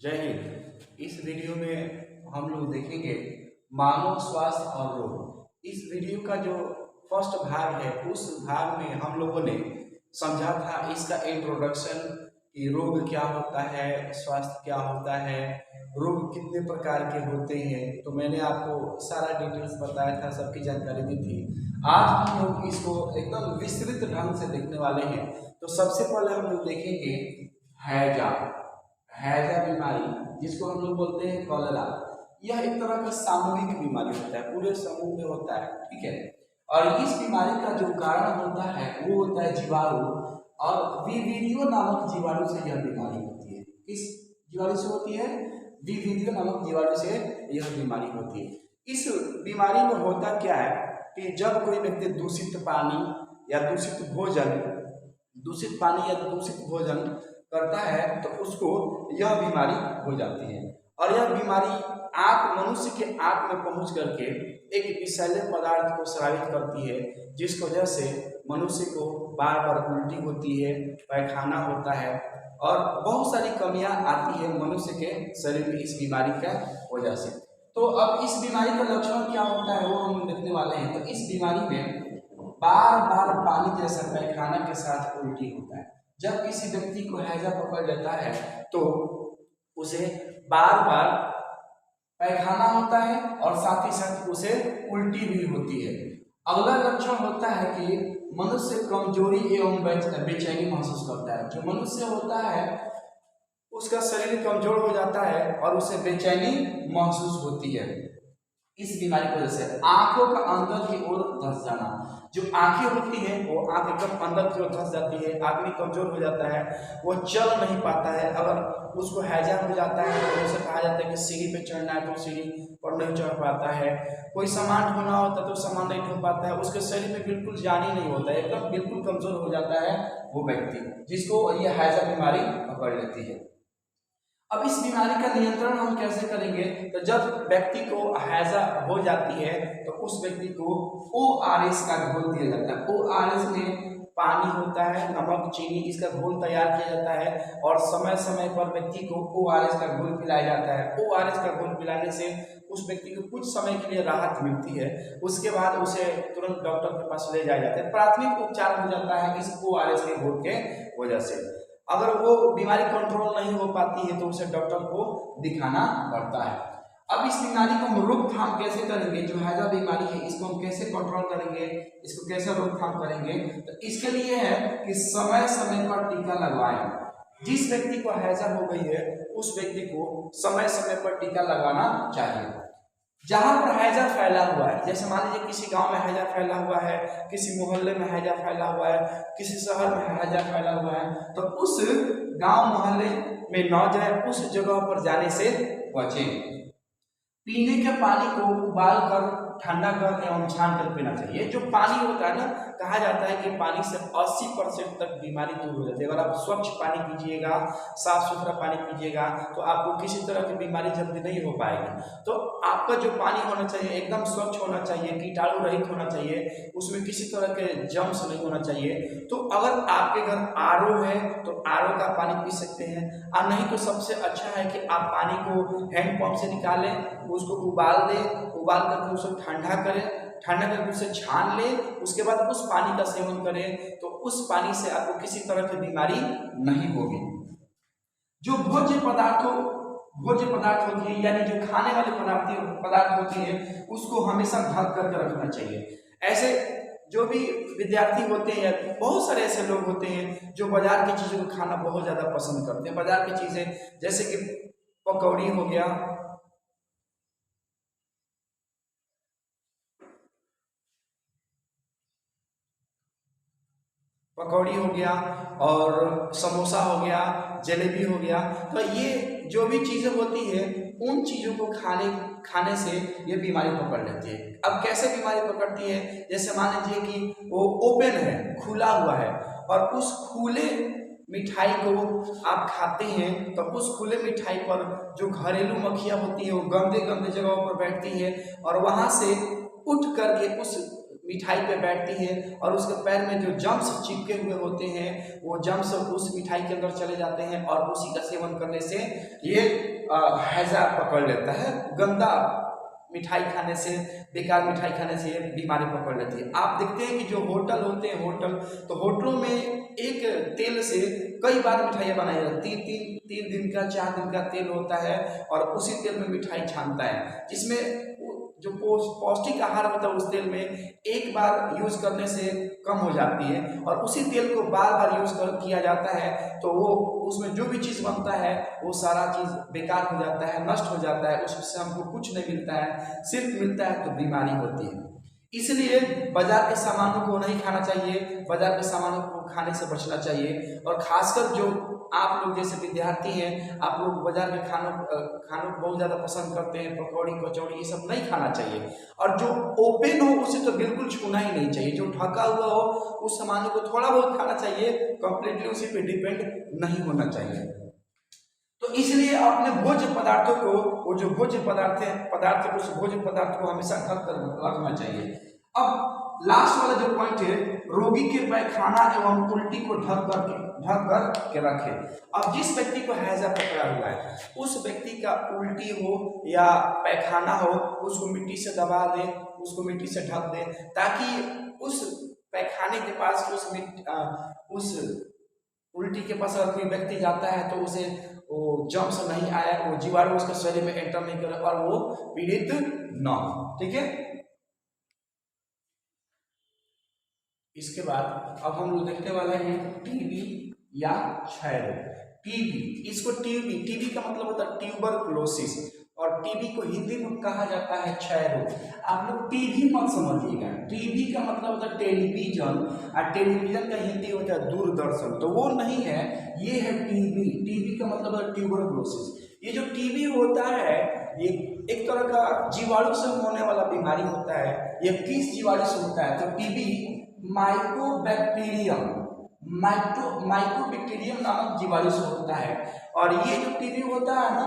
जय हिंद। इस वीडियो में हम लोग देखेंगे मानव स्वास्थ्य और रोग। इस वीडियो का जो फर्स्ट भाग है उस भाग में हम लोगों ने समझा था इसका इंट्रोडक्शन कि रोग क्या होता है, स्वास्थ्य क्या होता है, रोग कितने प्रकार के होते हैं। तो मैंने आपको सारा डिटेल्स बताया था, सबकी जानकारी दी थी। आज हम लोग इसको एकदम विस्तृत ढंग से देखने वाले हैं। तो सबसे पहले हम लोग देखेंगे हैजा हैजा बीमारी, जिसको हम लोग बोलते हैं कॉलेरा। यह एक तरह का सामूहिक बीमारी होता है, पूरे समूह में होता है, ठीक है। और इस बीमारी का जो कारण होता है वो होता है जीवाणु, और विवीरियो नामक जीवाणु से यह बीमारी होती है। किस जीवाणु से होती है? विवीरियो नामक जीवाणु से यह बीमारी होती है। इस बीमारी में होता क्या है कि जब कोई व्यक्ति दूषित पानी या दूषित भोजन करता है तो उसको यह बीमारी हो जाती है। और यह बीमारी मनुष्य के आंत में पहुंच करके एक विषैले पदार्थ को स्रावित करती है, जिस वजह से मनुष्य को बार बार उल्टी होती है, पैखाना होता है और बहुत सारी कमियां आती है मनुष्य के शरीर में इस बीमारी का वजह से। तो अब इस बीमारी का लक्षण क्या होता है वो हम देखने वाले हैं। तो इस बीमारी में बार बार पानी जैसा पैखाना के साथ उल्टी होता है। जब किसी व्यक्ति को हैजा पकड़ लेता है तो उसे बार बार पैखाना होता है और साथ ही साथ उसे उल्टी भी होती है। अगला लक्षण होता है कि मनुष्य कमजोरी एवं बेचैनी महसूस करता है। जो मनुष्य होता है उसका शरीर कमजोर हो जाता है और उसे बेचैनी महसूस होती है। इस बीमारी की वजह से आंखों का अंदर की ओर धंस जाना, जो आंखें होती हैं वो आंख एकदम अंदर की ओर धंस जाती है, आदमी कमजोर हो जाता है, वो चल नहीं पाता है। अगर उसको हैजा हो जाता है तो उसे कहा जाता है कि सीढ़ी पे चढ़ना है तो सीढ़ी पर नहीं चढ़ पाता है, कोई सामान ढोना होता है तो सामान नहीं ढो पाता है, उसके शरीर में बिल्कुल जान ही नहीं होता है, एकदम बिल्कुल कमजोर हो जाता है वो व्यक्ति, जिसको ये हैजा बीमारी पकड़ लेती है। अब इस बीमारी का नियंत्रण हम कैसे करेंगे? तो जब व्यक्ति को हैजा हो जाती है तो उस व्यक्ति को ORS का घोल दिया जाता है। ORS में पानी होता है, नमक, चीनी, इसका घोल तैयार किया जाता है और समय समय पर व्यक्ति को ORS का घोल पिलाया जाता है। ORS का घोल पिलाने से उस व्यक्ति को कुछ समय के लिए राहत मिलती है, उसके बाद उसे तुरंत डॉक्टर के पास ले जाया जाता है। प्राथमिक उपचार हो जाता है इस ORS के घोल के वजह से। अगर वो बीमारी कंट्रोल नहीं हो पाती है तो उसे डॉक्टर को दिखाना पड़ता है। अब इस बीमारी को हम रोकथाम कैसे करेंगे? जो हैजा बीमारी है इसको हम कैसे कंट्रोल करेंगे, इसको कैसे रोकथाम करेंगे? तो इसके लिए है कि समय समय पर टीका लगवाएं। जिस व्यक्ति को हैजा हो गई है उस व्यक्ति को समय समय पर टीका लगवाना चाहिए। जहां पर हैजा फैला हुआ है, जैसे मान लीजिए किसी गांव में हैजा फैला हुआ है, किसी मोहल्ले में हैजा फैला हुआ है, किसी शहर में हैजा फैला हुआ है, तो उस गांव मोहल्ले में न जाए, उस जगह पर जाने से बचें। पीने के पानी को उबाल कर, ठंडा कर एवं छान कर पीना चाहिए। जो पानी होता है ना, कहा जाता है कि पानी से 80% तक बीमारी दूर हो जाती है। अगर आप स्वच्छ पानी पीजिएगा, साफ सुथरा पानी पीजिएगा तो आपको किसी तरह की बीमारी जल्दी नहीं हो पाएगी। तो आपका जो पानी होना चाहिए एकदम स्वच्छ होना चाहिए, कीटाणु रहित होना चाहिए, उसमें किसी तरह के जर्म्स नहीं होना चाहिए। तो अगर आपके घर RO है तो RO का पानी पी सकते हैं, और नहीं तो सबसे अच्छा है कि आप पानी को हैंडपंप से निकालें, उसको उबाल दें, उबाल करके उसे ठंडा करें, ठंडा करके उसे छान लें, उसके बाद उस पानी का सेवन करें तो उस पानी से आपको किसी तरह की बीमारी नहीं होगी। जो भोज्य पदार्थ होती है, यानी जो खाने वाले पदार्थ होती है, उसको हमेशा ढक करके रखना चाहिए। ऐसे जो भी विद्यार्थी होते हैं या बहुत सारे ऐसे लोग होते हैं जो बाजार की चीज़ों को खाना बहुत ज़्यादा पसंद करते हैं। बाजार की चीज़ें जैसे कि पकौड़ी हो गया, और समोसा हो गया, जलेबी हो गया, तो ये जो भी चीज़ें होती है उन चीज़ों को खाने से ये बीमारी पकड़ लेती है। अब कैसे बीमारी पकड़ती है? जैसे मान लीजिए कि वो ओपन है, खुला हुआ है, और उस खुले मिठाई को आप खाते हैं तो उस खुले मिठाई पर जो घरेलू मक्खियाँ होती है वो गंदे गंदे जगहों पर बैठती है और वहाँ से उठ करके उस मिठाई पे बैठती है और उसके पैर में जो जम्स चिपके हुए होते हैं वो जम्स उस मिठाई के अंदर चले जाते हैं और उसी का सेवन करने से ये हैजा पकड़ लेता है। गंदा मिठाई खाने से, बेकार मिठाई खाने से ये बीमारी पकड़ लेती है। आप देखते हैं कि जो होटल होते हैं, तो होटलों में एक तेल से कई बार मिठाइयाँ बनाई जाती हैं। तीन दिन का 4 दिन का तेल होता है और उसी तेल में मिठाई छानता है, जिसमें जो पौष्टिक आहार होता है उस तेल में एक बार यूज करने से कम हो जाती है और उसी तेल को बार बार यूज किया जाता है तो वो उसमें जो भी चीज़ बनता है वो सारा चीज़ बेकार हो जाता है, नष्ट हो जाता है, उससे हमको कुछ नहीं मिलता है, सिर्फ मिलता है तो बीमारी होती है। इसलिए बाजार के सामानों को नहीं खाना चाहिए, बाजार के सामानों को खाने से बचना चाहिए। और खासकर जो आप लोग जैसे विद्यार्थी हैं, आप लोग बाजार के खानों को बहुत ज़्यादा पसंद करते हैं, पकौड़ी कचौड़ी ये सब नहीं खाना चाहिए। और जो ओपन हो उसे तो बिल्कुल छूना ही नहीं चाहिए, जो ढका हुआ हो उस सामानों को थोड़ा बहुत खाना चाहिए, कंप्लीटली उसी पे डिपेंड नहीं होना चाहिए। तो इसलिए अपने भोज्य पदार्थों को, वो जो भोज्य पदार्थ उस भोज्य पदार्थ को हमेशा ढक कर रखना चाहिए। अब लास्ट वाला जो पॉइंट है, रोगी के पैखाना एवं उल्टी को ढक कर के रखे। अब जिस व्यक्ति को हैजा पकड़ा हुआ है उस व्यक्ति का उल्टी हो या पैखाना हो उसको मिट्टी से दबा दे, उसको मिट्टी से ढक दे, ताकि उस पैखाने के पास उस उल्टी के पास अगर कोई व्यक्ति जाता है तो उसे वो जम्स नहीं आया, वो जीवाणु उसके शरीर में एंटर नहीं करे और वो पीड़ित न हो। ठीक है, इसके बाद अब हम लोग देखने वाले हैं टीबी या क्षय रोग। टीबी, इसको टीबी का मतलब होता है ट्यूबरकुलोसिस और टीबी को हिंदी में कहा जाता है क्षय रोग। आप लोग टीबी मत समझिएगा, टीबी का मतलब होता है टेलीविजन और टेलीविजन का हिंदी होता है दूरदर्शन, तो वो नहीं है, ये है टीबी। टीबी का मतलब है ट्यूबरकुलोसिस। ये जो टीबी होता है ये एक तरह का जीवाणु से होने वाला बीमारी होता है। ये किस जीवाणु से होता है? तो टीबी माइकोबैक्टीरियम नामक जीवाणु से होता है। और ये जो टीबी होता है ना,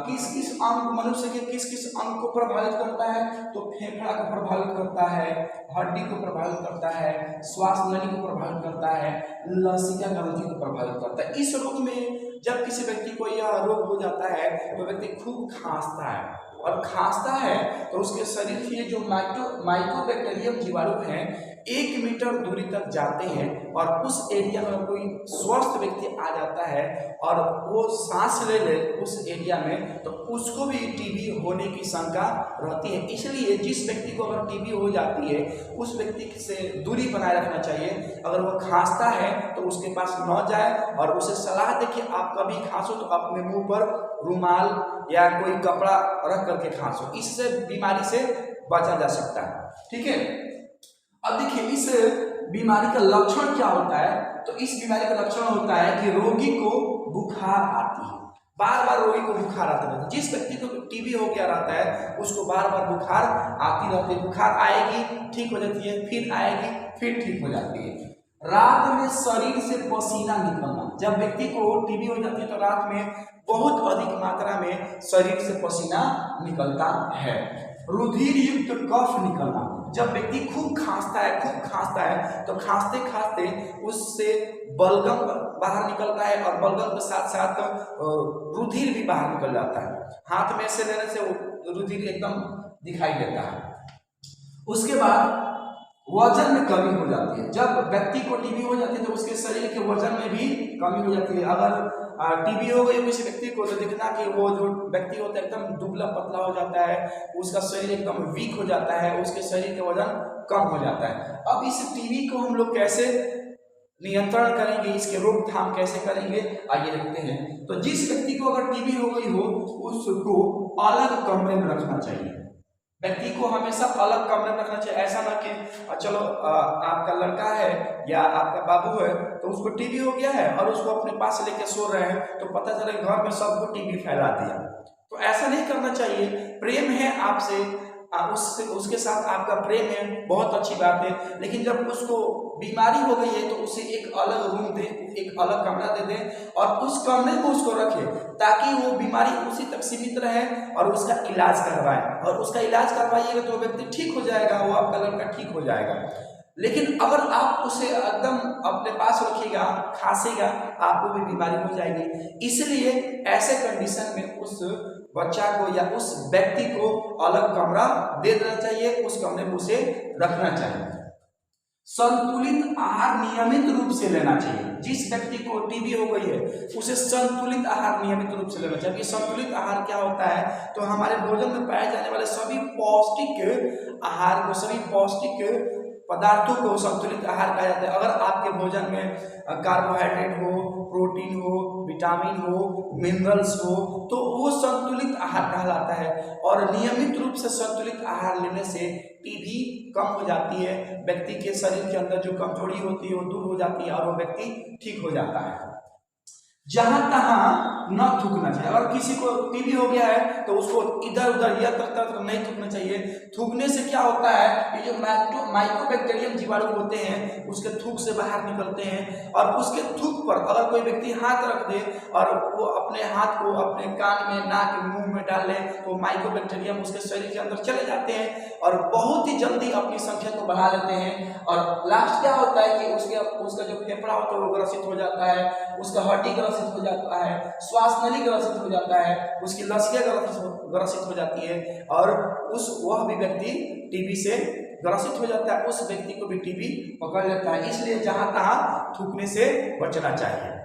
किस किस अंग, मनुष्य के किस किस अंग को प्रभावित करता है? तो फेफड़ा को प्रभावित करता है, हड्डी को प्रभावित करता है, श्वास नली को प्रभावित करता है, लसिका ग्रंथि को प्रभावित करता है। इस रोग में जब किसी व्यक्ति को यह रोग हो जाता है तो व्यक्ति खूब खांसता है और खांसता है तो उसके शरीर से जो माइकोबैक्टीरियम जीवाणु हैं 1 मीटर दूरी तक जाते हैं और उस एरिया में कोई स्वस्थ व्यक्ति आ जाता है और वो सांस ले ले उस एरिया में तो उसको भी टीबी होने की शंका रहती है। इसलिए जिस व्यक्ति को अगर टीबी हो जाती है उस व्यक्ति से दूरी बनाए रखना चाहिए। अगर वो खांसता है तो उसके पास न जाए और उसे सलाह दे कि आप कभी खांसो तो अपने मुंह पर रुमाल या कोई कपड़ा रख करके खांसो, इससे बीमारी से बचा जा सकता है। ठीक है, अब देखिए इस बीमारी का लक्षण क्या होता है? तो इस बीमारी का लक्षण होता है कि रोगी को बुखार आती है, बार बार रोगी को बुखार आता रहता है। जिस व्यक्ति को टीबी हो गया रहता है उसको बार बार बुखार आती रहती है, बुखार आएगी ठीक हो जाती है, फिर आएगी फिर ठीक हो जाती है। रात में शरीर से पसीना निकलना, जब व्यक्ति को टीबी हो जाती है तो रात में बहुत अधिक मात्रा में शरीर से पसीना निकलता है। रुधिर युक्त कफ निकलना, जब व्यक्ति खूब खांसता है तो खांसते खांसते उससे बलगम बाहर निकलता है और बलगम के साथ साथ रुधिर भी बाहर निकल जाता है। हाथ में ऐसे लेने से रुधिर एकदम दिखाई देता है। उसके बाद वजन में कमी हो जाती है, जब व्यक्ति को टीबी हो जाती है तो उसके शरीर के वजन में भी कमी हो जाती है। अगर टीबी हो गई किसी व्यक्ति को तो देखना कि वो जो व्यक्ति होता है एकदम दुबला पतला हो जाता है, उसका शरीर एकदम वीक हो जाता है, उसके शरीर का वजन कम हो जाता है। अब इस टीबी को हम लोग कैसे नियंत्रण करेंगे, इसके रोकथाम कैसे करेंगे, आइए देखते हैं। तो जिस व्यक्ति को अगर टीबी हो गई हो उसको अलग कमरे में रखना चाहिए। व्यक्ति को हमेशा अलग कमरे में रखना चाहिए। ऐसा ना कि चलो आपका लड़का है या आपका बाबू है तो उसको टीबी हो गया है और उसको अपने पास लेके सो रहे हैं तो पता चले घर में सबको टीबी फैला दिया, तो ऐसा नहीं करना चाहिए। प्रेम है आपसे, उसके साथ आपका प्रेम है, बहुत अच्छी बात है। लेकिन जब उसको बीमारी हो गई है तो उसे एक अलग रूम दे, एक अलग कमरा दे दें और उस कमरे में उसको रखें, ताकि वो बीमारी उसी तक सीमित रहे और उसका इलाज करवाएं। और उसका इलाज करवाइएगा तो वो व्यक्ति ठीक हो जाएगा, वो आपका लड़का ठीक हो जाएगा। लेकिन अगर आप उसे एकदम अपने पास रखिएगा, खांसेगा, आपको भी बीमारी हो जाएगी। इसलिए ऐसे कंडीशन में उस बच्चा को या उस व्यक्ति को अलग कमरा दे देना चाहिए, उस कमरे में उसे रखना चाहिए। संतुलित आहार नियमित रूप से लेना चाहिए। जिस व्यक्ति को टीबी हो गई है उसे संतुलित आहार नियमित रूप से लेना चाहिए। संतुलित आहार क्या होता है? तो हमारे भोजन में पाए जाने वाले सभी पौष्टिक आहार को, सभी पौष्टिक पदार्थों को संतुलित आहार कहा जाता है। अगर आपके भोजन में कार्बोहाइड्रेट हो, प्रोटीन हो, विटामिन हो, मिनरल्स हो, तो वो संतुलित आहार कहलाता है। और नियमित रूप से संतुलित आहार लेने से टीबी कम हो जाती है, व्यक्ति के शरीर के अंदर जो कमजोरी होती है वो दूर हो जाती है और वो व्यक्ति ठीक हो जाता है। जहां तहां न थूकना चाहिए। अगर किसी को टीबी हो गया है तो उसको इधर उधर यत्र तत्र नहीं थूकना चाहिए। थूकने से क्या होता है, ये जो माइकोबैक्टीरियम जीवाणु होते हैं उसके थूक से बाहर निकलते हैं और उसके थूक पर अगर कोई व्यक्ति हाथ रख दे और वो अपने हाथ को अपने कान में, नाक, मुंह में डाल ले तो माइकोबैक्टीरियम उसके शरीर के अंदर चले जाते हैं और बहुत ही जल्दी अपनी संख्या को बढ़ा लेते हैं। और लास्ट क्या होता है कि उसका जो फेफड़ा होता है वो ग्रसित हो जाता है, उसका हड्डी ग्रसित हो जाता है, श्वास नली ग्रसित हो जाता है, उसकी लसिया ग्रसित हो जाती है और वह भी व्यक्ति टीबी से ग्रसित हो जाता है, उस व्यक्ति को भी टीबी पकड़ लेता है। इसलिए जहां तहां थूकने से बचना चाहिए।